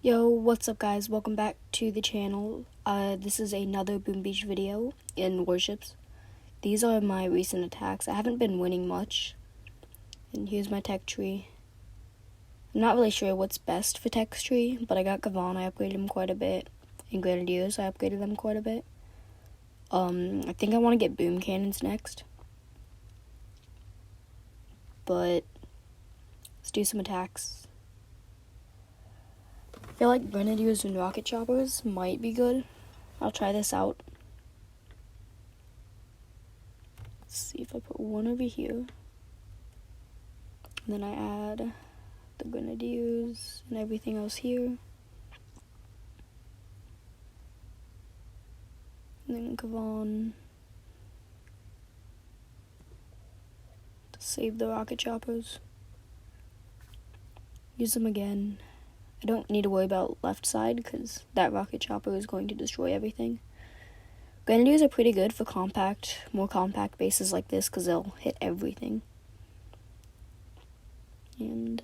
Yo, what's up guys? Welcome back to the channel. This is another Boom Beach video in warships. These are my recent attacks. I haven't been winning much. And here's my tech tree. I'm not really sure what's best for tech tree, but I got Gavan, I upgraded him quite a bit. And Grenadiers, I upgraded them quite a bit. I think I want to get boom cannons next. But let's do some attacks. I feel like Grenadiers and rocket choppers might be good. I'll try this out. Let's see if I put one over here. And then I add the Grenadiers and everything else here. And then Gavan to save the rocket choppers. Use them again. I don't need to worry about left side because that rocket chopper is going to destroy everything. Grenadiers are pretty good for more compact bases like this because they'll hit everything. And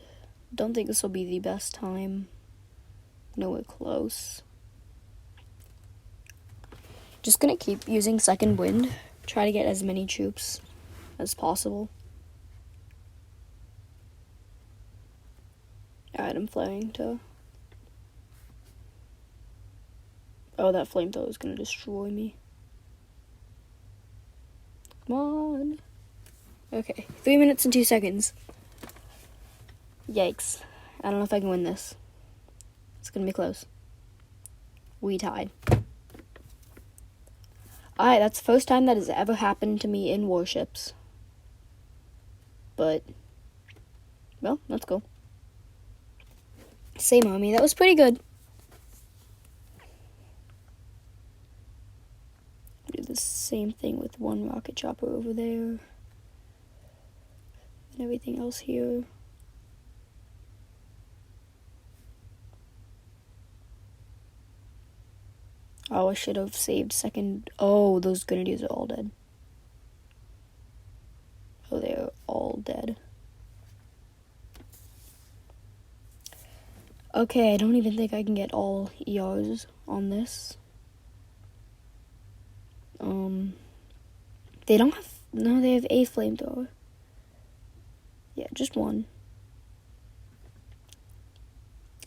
don't think this will be the best time. Nowhere close. Just gonna keep using second wind. Try to get as many troops as possible. Alright, I'm flaring to... Oh, that flamethrower is gonna destroy me. Come on. Okay, 3 minutes and 2 seconds. Yikes. I don't know if I can win this. It's gonna be close. We tied. Alright, that's the first time that has ever happened to me in warships. But, well, let's go. Same army. That was pretty good. Do the same thing with one rocket chopper over there. And everything else here. Oh, I should have saved second. Oh, those Grenadiers are all dead. Oh, they're all dead. Okay, I don't even think I can get all ERs on this. They don't have... No, they have a flamethrower. Yeah, just one.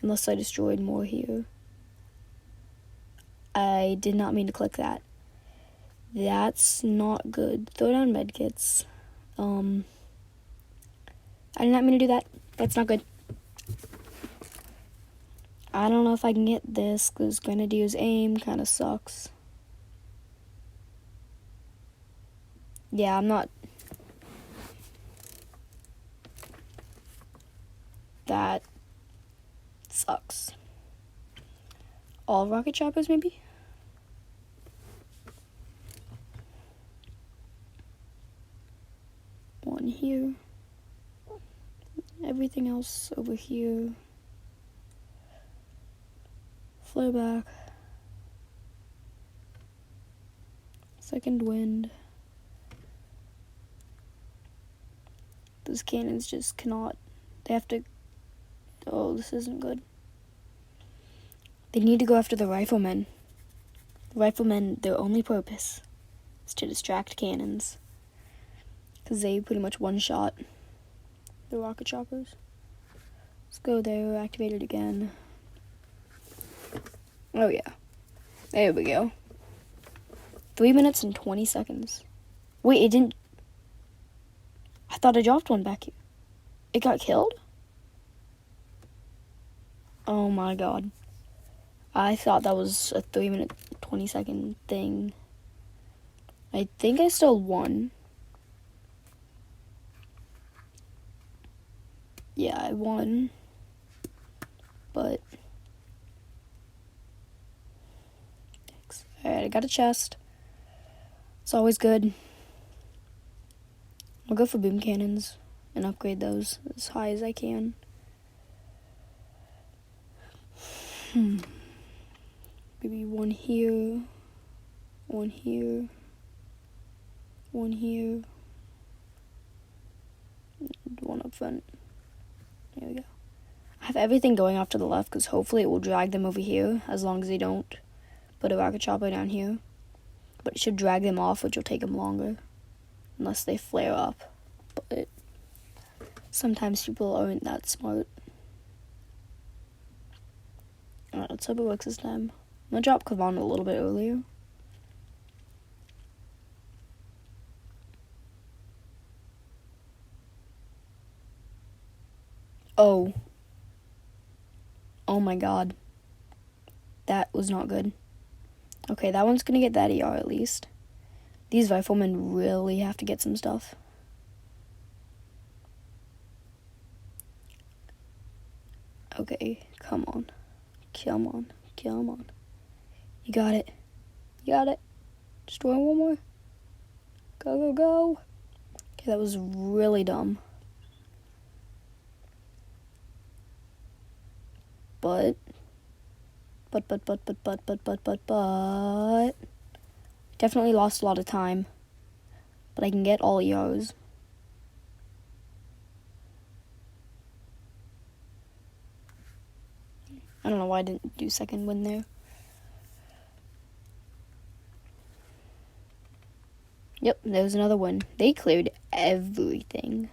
Unless I destroyed more here. I did not mean to click that. That's not good. Throw down medkits. I did not mean to do that. That's not good. I don't know if I can get this because Grenadier's aim kind of sucks. Yeah, I'm not... That sucks. All rocket choppers, maybe? One here. Everything else over here. Flare back. Second wind. Those cannons just cannot... They have to... Oh, this isn't good. They need to go after the riflemen. The riflemen, their only purpose is to distract cannons. Because they pretty much one-shot the rocket choppers. Let's go there, activate it again. Oh yeah. There we go. 3 minutes and 20 seconds. Wait, it didn't... I thought I dropped one back here. It got killed? Oh my god. I thought that was a 3 minute 20 second thing. I think I still won. Yeah, I won. But thanks. Alright, I got a chest. It's always good. I'll go for boom cannons and upgrade those as high as I can. Maybe one here, one here, one here, and one up front. There we go. I have everything going off to the left because hopefully it will drag them over here as long as they don't put a rocket chopper down here. But it should drag them off, which will take them longer. Unless they flare up. But sometimes people aren't that smart. Alright, let's hope it works this time. I'm gonna drop Kavan a little bit earlier. Oh. Oh my god. That was not good. Okay, that one's gonna get that ER at least. These riflemen really have to get some stuff. Okay, come on. Come on. Come on. You got it. You got it. Destroy one more. Go, go, go. Okay, that was really dumb. But. Definitely lost a lot of time. But I can get all ERs. I don't know why I didn't do second win there. Yep, there was another win. They cleared everything.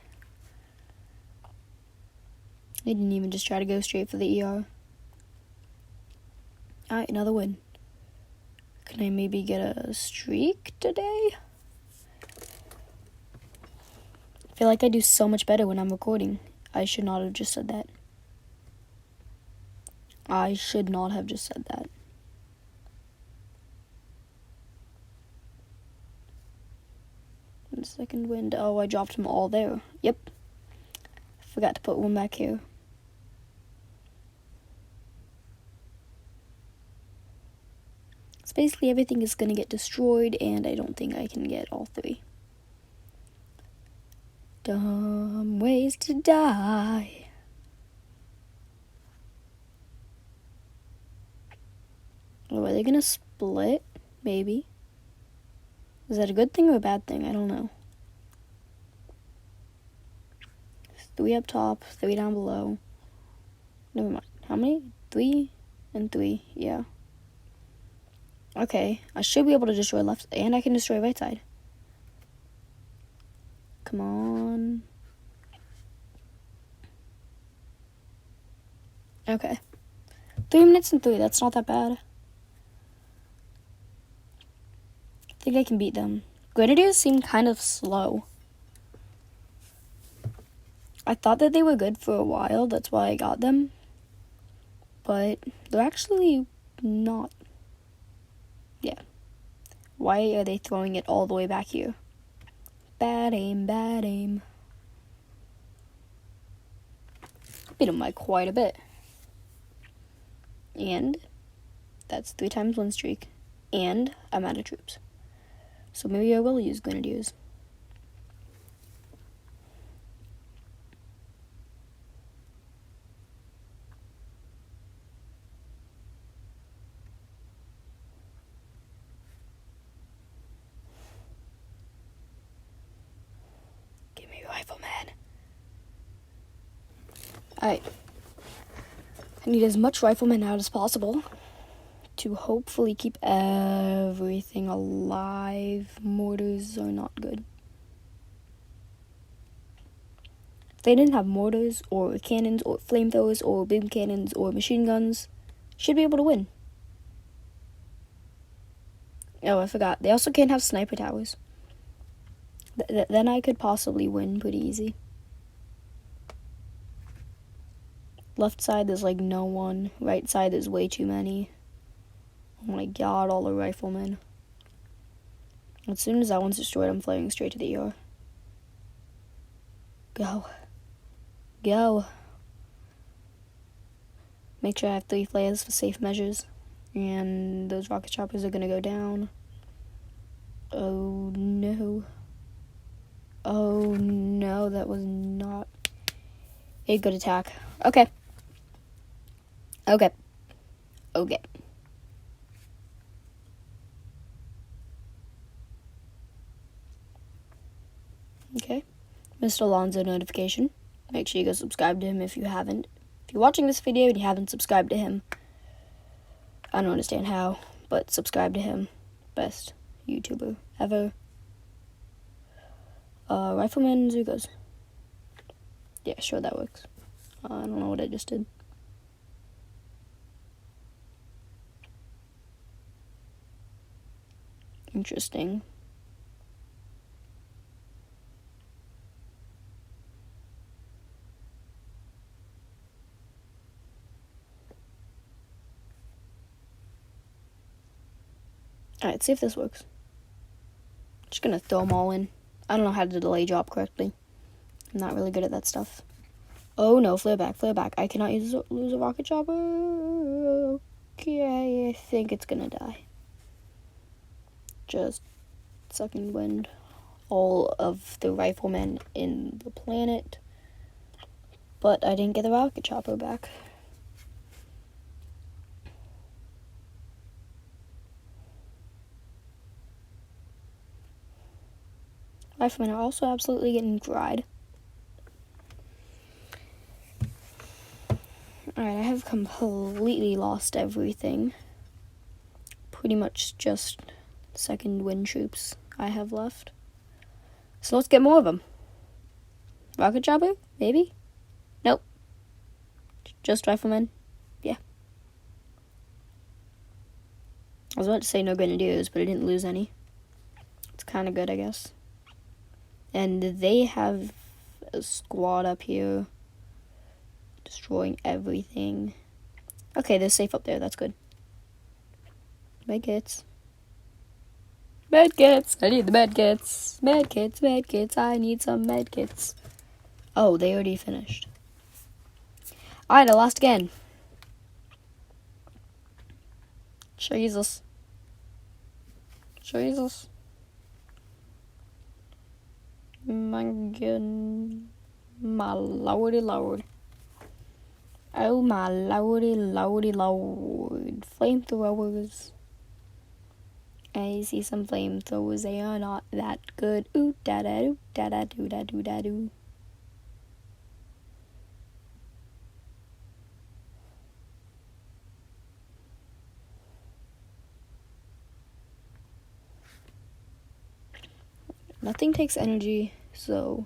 They didn't even just try to go straight for the ER. Alright, another win. Can I maybe get a streak today? I feel like I do so much better when I'm recording. I should not have just said that. I should not have just said that. And second wind. Oh, I dropped them all there. Yep. Forgot to put one back here. So basically everything is going to get destroyed, and I don't think I can get all three. Dumb ways to die. Oh, are they going to split? Maybe. Is that a good thing or a bad thing? I don't know. 3 up top, 3 down below. Never mind. How many? 3 and 3. Yeah. Okay. I should be able to destroy left, and I can destroy right side. Come on. Okay. 3 minutes and 3. That's not that bad. I think I can beat them. Grenadiers seem kind of slow. I thought that they were good for a while. That's why I got them. But they're actually not. Yeah. Why are they throwing it all the way back here? Bad aim, bad aim. Beat them by quite a bit. And that's 3 times win streak. And I'm out of troops. So maybe I will use Grenadiers. Give me rifleman. Alright. I need as much riflemen out as possible to hopefully keep everything alive. Mortars are not good. If they didn't have mortars or cannons or flamethrowers or beam cannons or machine guns, should be able to win. Oh, I forgot. They also can't have sniper towers. Then I could possibly win pretty easy. Left side, there's like no one. Right side, there's way too many. Oh my god, all the riflemen. As soon as that one's destroyed, I'm flaring straight to the ER. Go. Go. Make sure I have 3 flares for safe measures. And those rocket choppers are gonna go down. Oh no. Oh no, that was not a good attack. Okay. Okay. Okay. Okay. Mr. Alonzo notification. Make sure you go subscribe to him if you haven't. If you're watching this video and you haven't subscribed to him, I don't understand how, but subscribe to him. Best YouTuber ever. Rifleman Zugos. Yeah, sure, that works. I don't know what I just did. Interesting. Alright, see if this works. Just gonna throw them all in. I don't know how to delay drop correctly. I'm not really good at that stuff. Oh no, flare back. I cannot lose a rocket chopper. Okay, I think it's gonna die. Just second wind all of the riflemen in the planet. But I didn't get the rocket chopper back. Riflemen are also absolutely getting dried. Alright, I have completely lost everything. Pretty much just second wind troops I have left. So let's get more of them. Rocket chopper? Maybe? Nope. Just riflemen? Yeah. I was about to say no grenadiers, but I didn't lose any. It's kind of good, I guess. And they have a squad up here destroying everything. Okay, they're safe up there. That's good. Medkits. Medkits! I need the medkits. Medkits. I need some medkits. Oh, they already finished. Alright, I lost again. Jesus. My god. My lordy lord. Oh my lordy lord. Flamethrowers. I see some flamethrowers. They are not that good. Ooh da da doo da da doo da doo da doo. Nothing takes energy, so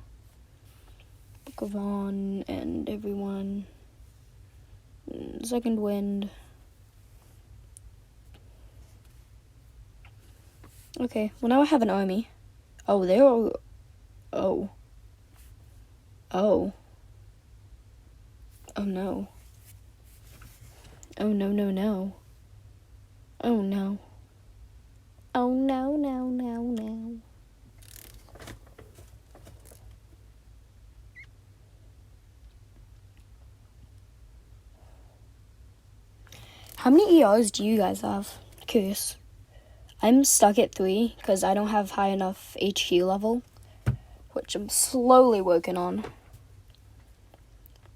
Book of On and everyone. Second wind. Okay, well now I have an army. Oh, they're all... Oh. Oh. Oh no. Oh no. Oh no. Oh no. How many ERs do you guys have? Curious. I'm stuck at 3 because I don't have high enough HQ level, which I'm slowly working on.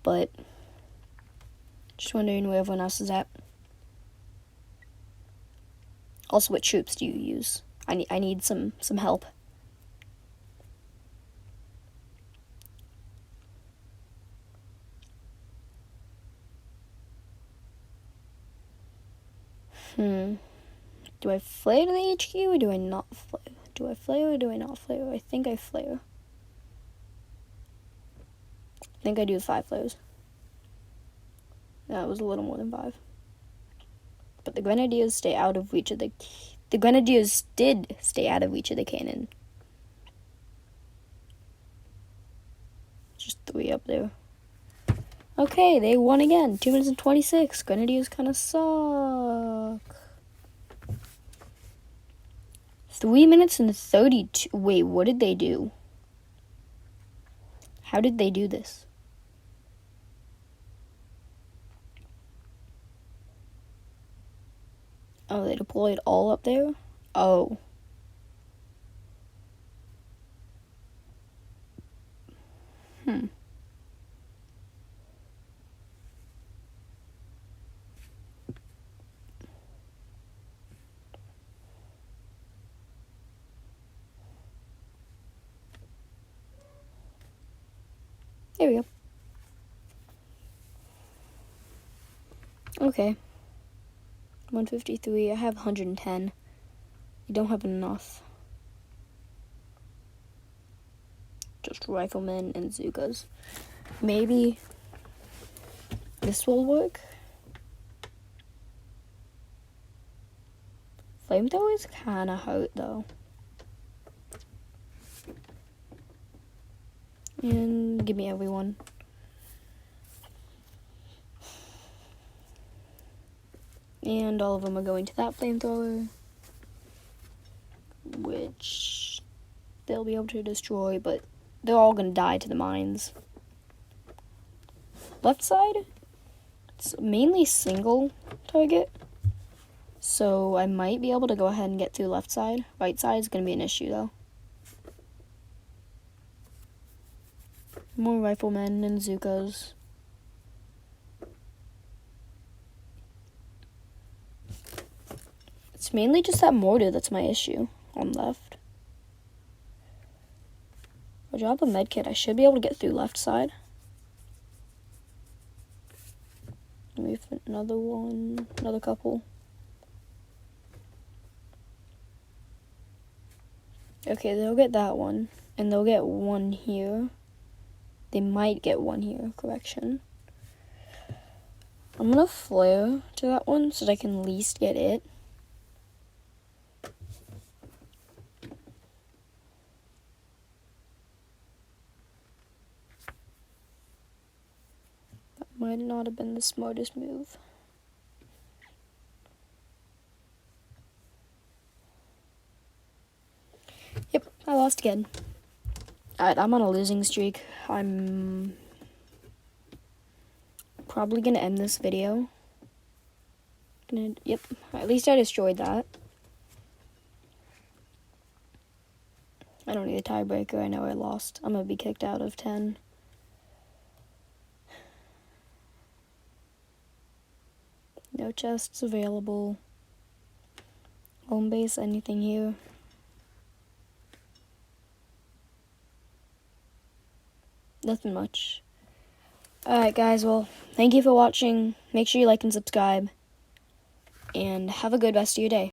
But just wondering where everyone else is at. Also, what troops do you use? I need some help. Do I flare to the HQ or do I not flare? Do I flare or do I not flare? I think I flare. I think I do 5 flares. That was a little more than 5. But the grenadiers stay out of reach of the... The grenadiers did stay out of reach of the cannon. Just 3 up there. Okay, they won again. 2 minutes and 26. Grenadiers kind of suck. 3 minutes and 32. Wait, what did they do? How did they do this? Oh, they deployed all up there? Oh. There we go. Okay. 153. I have 110. I don't have enough. Just riflemen and Zukas. Maybe this will work. Flamethrowers kinda hurt though. And give me everyone. And all of them are going to that flamethrower, which they'll be able to destroy, but they're all going to die to the mines. Left side, it's mainly single target, so I might be able to go ahead and get through left side. Right side is going to be an issue, though. More riflemen and Zukas. It's mainly just that mortar that's my issue on left. I'll drop a medkit. I should be able to get through left side. Maybe another one, another couple. Okay, they'll get that one, and they'll get one here. They might get one here, correction. I'm gonna flare to that one so that I can at least get it. That might not have been the smartest move. Yep, I lost again. Alright, I'm on a losing streak. I'm probably gonna end this video. Yep, at least I destroyed that. I don't need a tiebreaker. I know I lost. I'm gonna be kicked out of 10. No chests available. Home base, anything here? Nothing much. Alright guys, well, thank you for watching. Make sure you like and subscribe. And have a good rest of your day.